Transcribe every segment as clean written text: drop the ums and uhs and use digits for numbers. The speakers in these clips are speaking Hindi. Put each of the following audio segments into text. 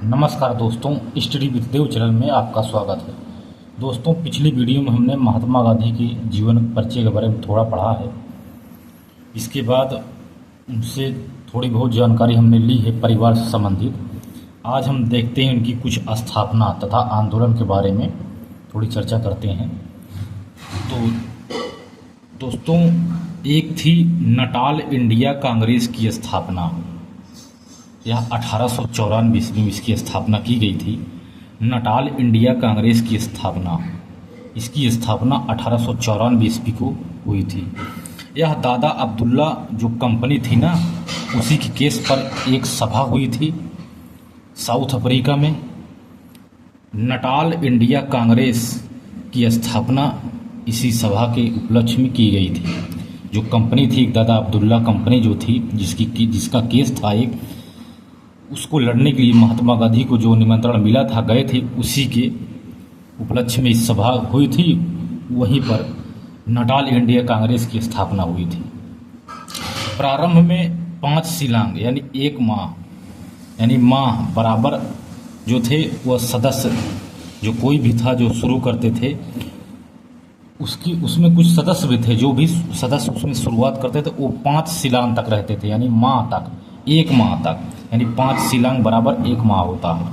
नमस्कार दोस्तों, स्टडी विद देव चैनल में आपका स्वागत है। दोस्तों, पिछली वीडियो में हमने महात्मा गांधी की जीवन परिचय के बारे में थोड़ा पढ़ा है। इसके बाद उनसे थोड़ी बहुत जानकारी हमने ली है परिवार से संबंधित। आज हम देखते हैं उनकी कुछ स्थापना तथा आंदोलन के बारे में थोड़ी चर्चा करते हैं। तो दोस्तों, एक थी नटाल इंडिया कांग्रेस की स्थापना। यह 1894 ईस्वी में इसकी स्थापना की गई थी। नटाल इंडिया कांग्रेस की स्थापना, इसकी स्थापना 1894 ईस्वी को हुई थी। यह दादा अब्दुल्ला जो कंपनी थी ना, उसी के केस पर एक सभा हुई थी साउथ अफ्रीका में। नटाल इंडिया कांग्रेस की स्थापना इसी सभा के उपलक्ष्य में की गई थी। जो कंपनी थी, दादा अब्दुल्ला कंपनी जो थी, जिसका केस था एक, उसको लड़ने के लिए महात्मा गांधी को जो निमंत्रण मिला था, गए थे, उसी के उपलक्ष्य में इस सभा हुई थी। वहीं पर नटाल इंडिया कांग्रेस की स्थापना हुई थी। प्रारंभ में 5 शिलांग यानी 1 माह यानी माह बराबर जो थे वह सदस्य, जो कोई भी था जो शुरू करते थे, उसमें कुछ सदस्य भी थे। जो भी सदस्य उसमें शुरुआत करते थे वो 5 शिलांग तक रहते थे, यानी माह तक, 1 माह तक, यानी 5 शिलांग बराबर 1 माह होता है।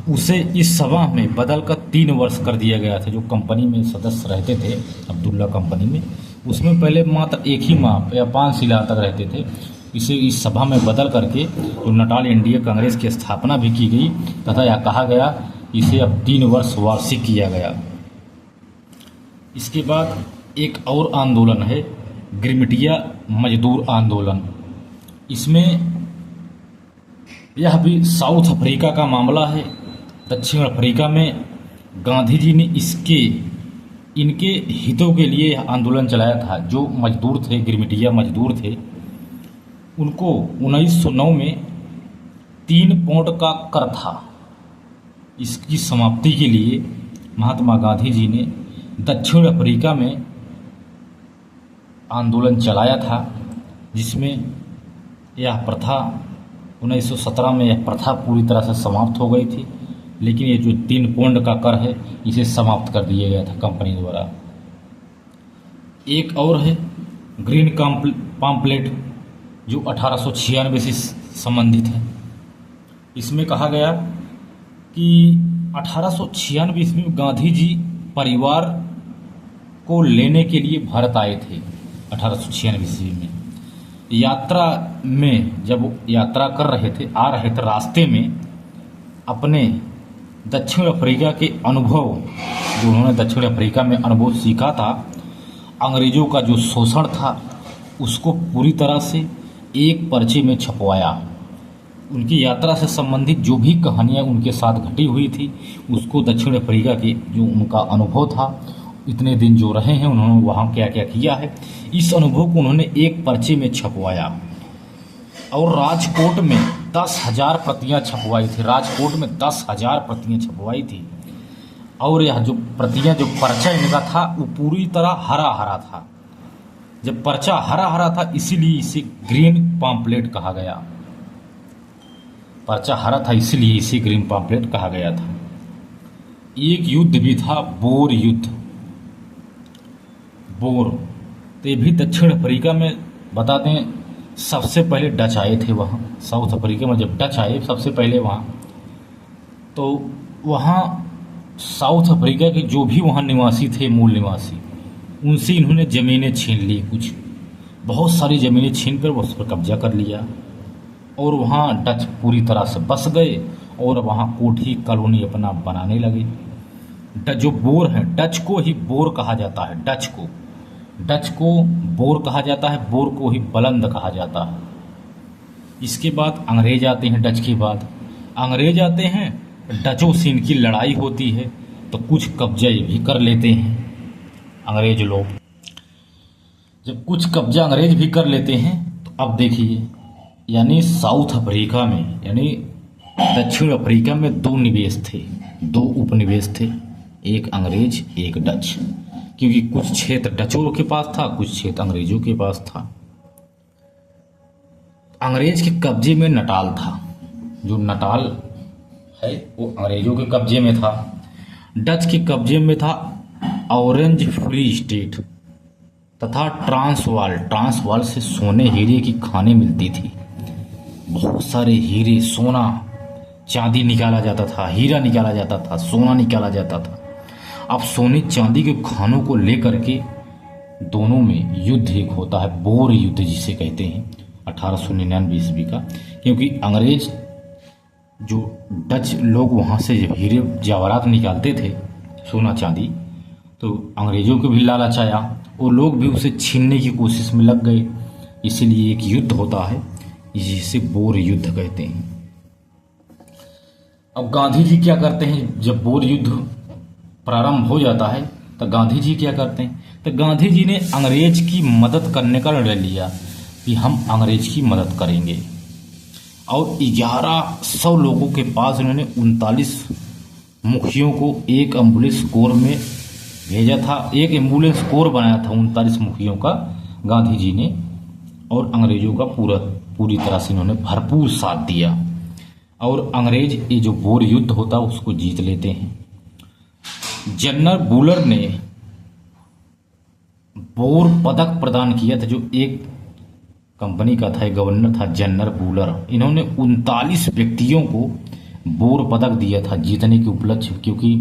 उसे इस सभा में बदलकर 3 वर्ष कर दिया गया था। जो कंपनी में सदस्य रहते थे अब्दुल्ला कंपनी में, उसमें पहले मात्र 1 ही माह या 5 शिलांग तक रहते थे। इसे इस सभा में बदल करके जो नटाल इंडिया कांग्रेस की स्थापना भी की गई तथा यह कहा गया इसे अब 3 वर्ष वार्षिक किया गया। इसके बाद एक और आंदोलन है, गिरमिटिया मजदूर आंदोलन। इसमें यह भी साउथ अफ्रीका का मामला है। दक्षिण अफ्रीका में गांधी जी ने इनके हितों के लिए आंदोलन चलाया था। जो मजदूर थे, गिरमिटिया मजदूर थे, उनको 1909 में 3 पाउंड का कर था। इसकी समाप्ति के लिए महात्मा गांधी जी ने दक्षिण अफ्रीका में आंदोलन चलाया था, जिसमें यह प्रथा 1917 में यह प्रथा पूरी तरह से समाप्त हो गई थी। लेकिन ये जो 3 पाउंड का कर है, इसे समाप्त कर दिया गया था कंपनी द्वारा। एक और है ग्रीन पॉम्पलेट, जो 1896 से संबंधित है। इसमें कहा गया कि 1896 ईस्वी में गांधी जी परिवार को लेने के लिए भारत आए थे। 1896 ईस्वी में यात्रा में जब यात्रा कर रहे थे, आ रहे थे, रास्ते में अपने दक्षिण अफ्रीका के अनुभव, जो उन्होंने दक्षिण अफ्रीका में अनुभव सीखा था, अंग्रेज़ों का जो शोषण था, उसको पूरी तरह से एक पर्चे में छपवाया। उनकी यात्रा से संबंधित जो भी कहानियाँ उनके साथ घटी हुई थी, उसको दक्षिण अफ्रीका के जो उनका अनुभव था, इतने दिन जो रहे हैं, उन्होंने वहाँ क्या क्या किया है, इस अनुभव को उन्होंने एक पर्चे में छपवाया। और राजकोट में 10,000 प्रतियाँ छपवाई थी। राजकोट में 10,000 प्रतियाँ छपवाई थी। और यह जो प्रतियाँ, जो पर्चा इनका था, वो पूरी तरह हरा हरा था। जब पर्चा हरा हरा था, इसीलिए इसे ग्रीन पॉम्पलेट कहा गया। पर्चा हरा था, इसीलिए इसे ग्रीन पॉम्पलेट कहा गया था। एक युद्ध भी था, बोर युद्ध। बोर, तो ये भी दक्षिण अफ्रीका में, बता दें, सबसे पहले डच आए थे वहाँ। साउथ अफ्रीका में जब डच आए सबसे पहले वहाँ, तो वहाँ साउथ अफ्रीका के जो भी वहाँ निवासी थे, मूल निवासी, उनसे इन्होंने ज़मीनें छीन ली। कुछ बहुत सारी ज़मीनें छीन कर उस पर कब्जा कर लिया। और वहाँ डच पूरी तरह से बस गए और वहाँ कोठी कॉलोनी अपना बनाने लगे। जो बोर हैं, डच को ही बोर कहा जाता है। डच को बोर कहा जाता है, बोर को ही बुलंद कहा जाता है। इसके बाद अंग्रेज आते हैं। डच के बाद अंग्रेज आते हैं। डचों से इनकी लड़ाई होती है, तो कुछ कब्जे भी कर लेते हैं अंग्रेज लोग। जब कुछ कब्जा अंग्रेज भी कर लेते हैं, तो अब देखिए, यानी साउथ अफ्रीका में, यानी दक्षिण अफ्रीका में 2 निवेश थे, 2 उपनिवेश थे, एक अंग्रेज, एक डच। क्योंकि कुछ क्षेत्र डचों के पास था, कुछ क्षेत्र अंग्रेजों के पास था। अंग्रेज के कब्जे में नटाल था। जो नटाल है वो अंग्रेजों के कब्जे में था। डच के कब्जे में था ऑरेंज फ्री स्टेट तथा ट्रांसवाल। ट्रांसवाल से सोने हीरे की खानें मिलती थी। बहुत सारे हीरे, सोना, चांदी निकाला जाता था, हीरा निकाला जाता था, सोना निकाला जाता था। अब सोने चांदी के खानों को लेकर के दोनों में युद्ध एक होता है, बोर युद्ध जिसे कहते हैं, 1899 ईस्वी का। क्योंकि अंग्रेज जो डच लोग वहाँ से हीरे जवाहरात निकालते थे, सोना चांदी, तो अंग्रेजों को भी लालच आया, वो लोग भी उसे छीनने की कोशिश में लग गए। इसीलिए एक युद्ध होता है जिसे बोर युद्ध कहते हैं। अब गांधी जी क्या करते हैं, जब बोर युद्ध प्रारंभ हो जाता है तो गांधी जी क्या करते हैं, तो गांधी जी ने अंग्रेज की मदद करने का निर्णय लिया कि हम अंग्रेज की मदद करेंगे। और 1100 लोगों के पास उन्होंने 39 मुखियों को एक एम्बुलेंस कोर में भेजा था। एक एम्बुलेंस कोर बनाया था 39 मुखियों का गांधी जी ने, और अंग्रेजों का पूरी तरह से इन्होंने भरपूर साथ दिया। और अंग्रेज ये जो बोर युद्ध होता है उसको जीत लेते हैं। जनरल बूलर ने बोर पदक प्रदान किया था, जो एक कंपनी का था, एक गवर्नर था जनरल बूलर। इन्होंने 39 व्यक्तियों को बोर पदक दिया था जीतने के उपलक्ष्य, क्योंकि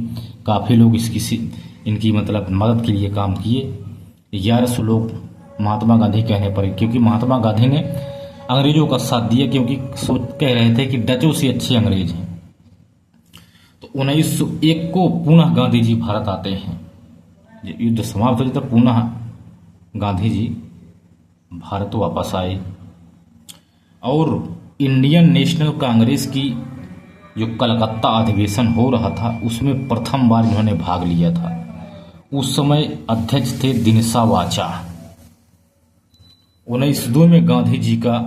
काफ़ी लोग इनकी मतलब मदद के लिए काम किए। 1100 लोग महात्मा गांधी कहने पर, क्योंकि महात्मा गांधी ने अंग्रेजों का साथ दिया, क्योंकि कह रहे थे कि डचों से अच्छे अंग्रेज हैं। तो 1901 को पुनः गांधी जी भारत आते हैं। युद्ध समाप्त हो जाता, पुनः गांधी जी भारत वापस आए और इंडियन नेशनल कांग्रेस की जो कलकत्ता अधिवेशन हो रहा था उसमें प्रथम बार इन्होंने भाग लिया था। उस समय अध्यक्ष थे दिनसा वाचा। 1902 में गांधी जी का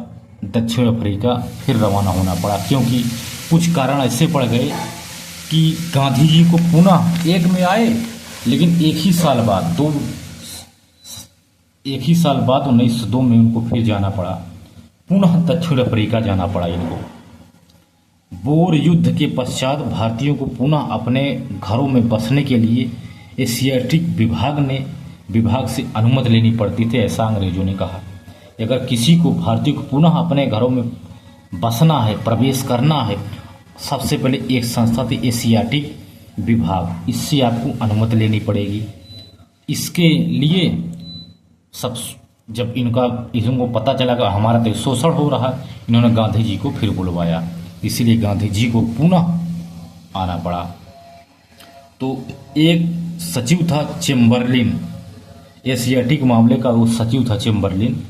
दक्षिण अफ्रीका फिर रवाना होना पड़ा, क्योंकि कुछ कारण ऐसे पड़ गए कि गांधी जी को पुनः एक में आए, लेकिन एक ही साल बाद 1902 में उनको फिर जाना पड़ा, पुनः दक्षिण अफ्रीका जाना पड़ा इनको। बोर युद्ध के पश्चात भारतीयों को पुनः अपने घरों में बसने के लिए एशियाटिक विभाग से अनुमति लेनी पड़ती थी, ऐसा अंग्रेजों ने कहा। अगर किसी को भारतीय को पुनः अपने घरों में बसना है, प्रवेश करना है, सबसे पहले एक संस्था थी एशियाटिक विभाग, इससे आपको अनुमति लेनी पड़ेगी। इसके लिए जब इनको पता चला कि हमारा तो शोषण हो रहा है, इन्होंने गांधी जी को फिर बुलवाया, इसीलिए गांधी जी को पुनः आना पड़ा। तो एक सचिव था चेम्बरलिन, एशियाटिक मामले का वो सचिव था चेम्बरलिन।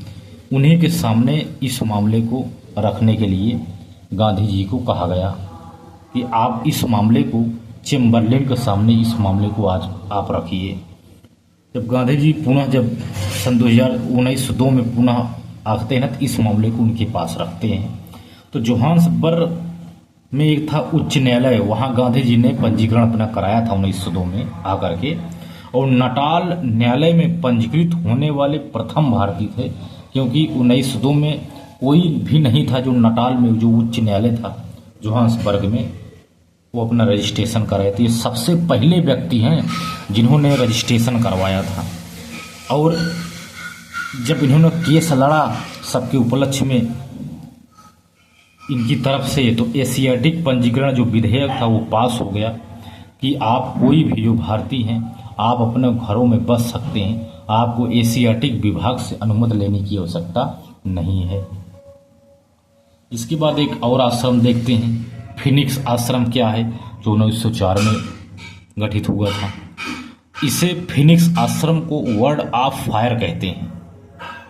उन्हीं के सामने इस मामले को रखने के लिए गांधी जी को कहा गया कि आप इस मामले को चेम्बरलिन के सामने इस मामले को आज आप रखिए। जब गांधी जी पुनः जब सन 1902 में पुनः आते हैं तो इस मामले को उनके पास रखते हैं। तो जोहान्सबर्ग में एक था उच्च न्यायालय, वहाँ गांधी जी ने पंजीकरण अपना कराया था 1902 में आकर के, और नटाल न्यायालय में पंजीकृत होने वाले प्रथम भारतीय थे, क्योंकि 1902 में कोई भी नहीं था जो नटाल में जो उच्च न्यायालय था जोहान्सबर्ग में वो अपना रजिस्ट्रेशन कराए थे। सबसे पहले व्यक्ति हैं जिन्होंने रजिस्ट्रेशन करवाया था। और जब इन्होंने केस लड़ा सबके उपलक्ष्य में इनकी तरफ से, तो एशियाटिक पंजीकरण जो विधेयक था वो पास हो गया कि आप कोई भी जो भारतीय हैं आप अपने घरों में बस सकते हैं, आपको एशियाटिक विभाग से अनुमति लेने की आवश्यकता नहीं है। इसके बाद एक और आश्रम देखते हैं, फिनिक्स आश्रम क्या है, जो 1904 में गठित हुआ था। इसे फिनिक्स आश्रम को वर्ल्ड ऑफ फायर कहते हैं।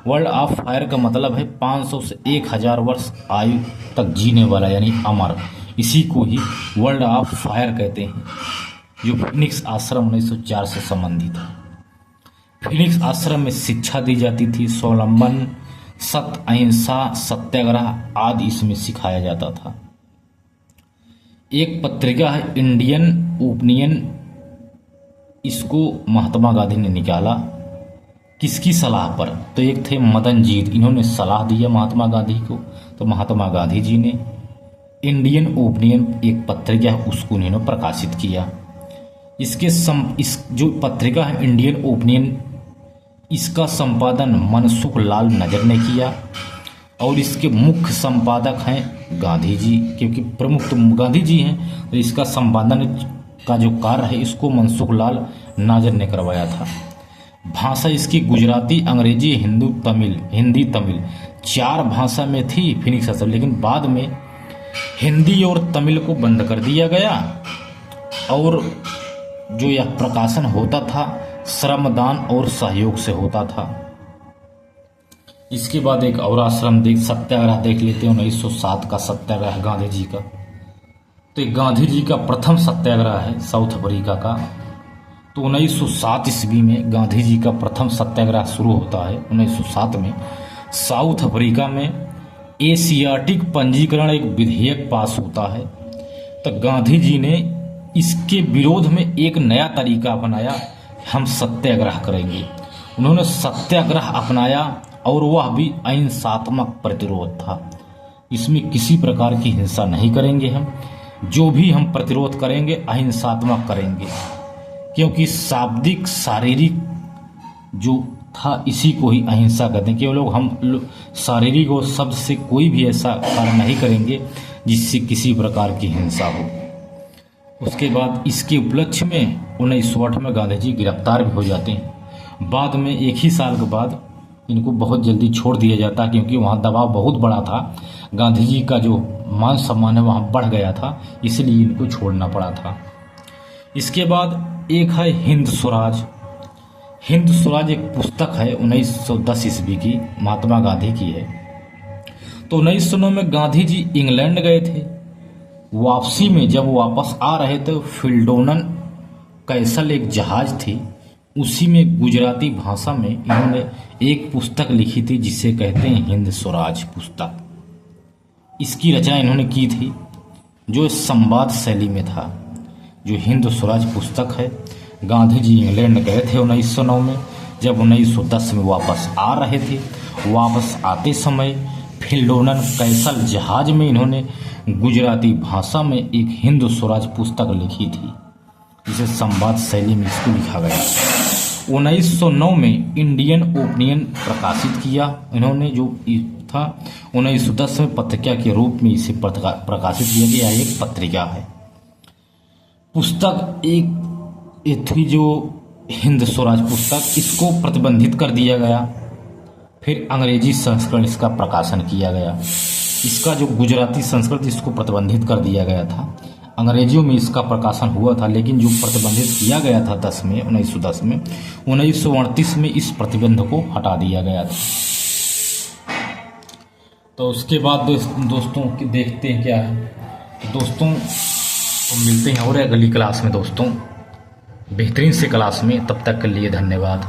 वर्ल्ड ऑफ फायर का मतलब है 500 से 1000 वर्ष आयु तक जीने वाला, यानी अमर। इसी को ही वर्ल्ड ऑफ फायर कहते हैं, जो फिनिक्स आश्रम 1904 से संबंधित है। फिनिक्स आश्रम में शिक्षा दी जाती थी, स्वावलंबन, सत्य, अहिंसा, सत्याग्रह आदि इसमें सिखाया जाता था। एक पत्रिका है इंडियन ओपिनियन, इसको महात्मा गांधी ने निकाला। किसकी सलाह पर, तो एक थे मदन जीत, इन्होंने सलाह दिया महात्मा गांधी को, तो महात्मा गांधी जी ने इंडियन ओपिनियन एक पत्रिका है, उसको इन्होंने प्रकाशित किया। इस जो पत्रिका है इंडियन ओपिनियन, इसका संपादन मनसुख लाल नजर ने किया और इसके मुख्य संपादक हैं गांधी जी, क्योंकि प्रमुख तो गांधी जी हैं, तो इसका संपादन का जो कार्य है इसको मनसुख लाल नाजर ने करवाया था। भाषा इसकी गुजराती, अंग्रेजी, हिंदी तमिल 4 भाषा में थी फिनिक्स असल, लेकिन बाद में हिंदी और तमिल को बंद कर दिया गया और जो यह प्रकाशन होता था श्रमदान और सहयोग से होता था। इसके बाद एक और सत्याग्रह देख लेते हैं, 1907 का सत्याग्रह गांधी जी का। तो एक गांधी जी का प्रथम सत्याग्रह है साउथ अफ्रीका का। तो 1907 ईस्वी में गांधी जी का प्रथम सत्याग्रह शुरू होता है। 1907 में साउथ अफ्रीका में एशियाटिक पंजीकरण एक विधेयक पास होता है। तो गांधी जी ने इसके विरोध में एक नया तरीका अपनाया, हम सत्याग्रह करेंगे। उन्होंने सत्याग्रह अपनाया और वह भी अहिंसात्मक प्रतिरोध था। इसमें किसी प्रकार की हिंसा नहीं करेंगे, हम जो भी हम प्रतिरोध करेंगे अहिंसात्मक करेंगे, क्योंकि शाब्दिक शारीरिक जो था इसी को ही अहिंसा कहते हैं। केवल हम शारीरिक और शब्द से कोई भी ऐसा कार्य नहीं करेंगे जिससे किसी प्रकार की हिंसा हो। उसके बाद इसके उपलक्ष्य में 1908 में गांधी जी गिरफ्तार भी हो जाते हैं। बाद में एक ही साल के बाद इनको बहुत जल्दी छोड़ दिया जाता, क्योंकि वहाँ दबाव बहुत बड़ा था। गांधी जी का जो मान सम्मान है वहाँ बढ़ गया था, इसलिए इनको छोड़ना पड़ा था। इसके बाद एक है हिंद स्वराज। हिंद स्वराज एक पुस्तक है 1910 ईस्वी की, महात्मा गांधी की है। तो 1909 में गांधी जी इंग्लैंड गए थे। वापसी में जब वापस आ रहे थे, फिल्डोनन कैसल एक जहाज थी, उसी में गुजराती भाषा में इन्होंने एक पुस्तक लिखी थी जिसे कहते हैं हिंद स्वराज पुस्तक। इसकी रचना इन्होंने की थी जो संवाद शैली में था। जो हिंद स्वराज पुस्तक है, गांधी जी इंग्लैंड गए थे 1909 में। जब 1910 में वापस आ रहे थे, वापस आते समय फिल्डोनन कैसल जहाज में इन्होंने गुजराती भाषा में एक हिंद स्वराज पुस्तक लिखी थी, जिसे संवाद शैली में इसको लिखा गया। 1909 में इंडियन ओपिनियन प्रकाशित किया इन्होंने, जो था 1910 में पत्रिका के रूप में इसे प्रकाशित किया गया। एक पत्रिका है। पुस्तक एक थी जो हिंद स्वराज पुस्तक, इसको प्रतिबंधित कर दिया गया। फिर अंग्रेजी संस्करण इसका प्रकाशन किया गया। इसका जो गुजराती संस्कृत इसको प्रतिबंधित कर दिया गया था। अंग्रेजियों में इसका प्रकाशन हुआ था, लेकिन जो प्रतिबंधित किया गया था 1910 में 1938 में इस प्रतिबंध को हटा दिया गया था। तो उसके बाद दोस्तों देखते हैं क्या है। तो दोस्तों तो मिलते हैं और अगली क्लास में दोस्तों, बेहतरीन से क्लास में। तब तक के लिए धन्यवाद।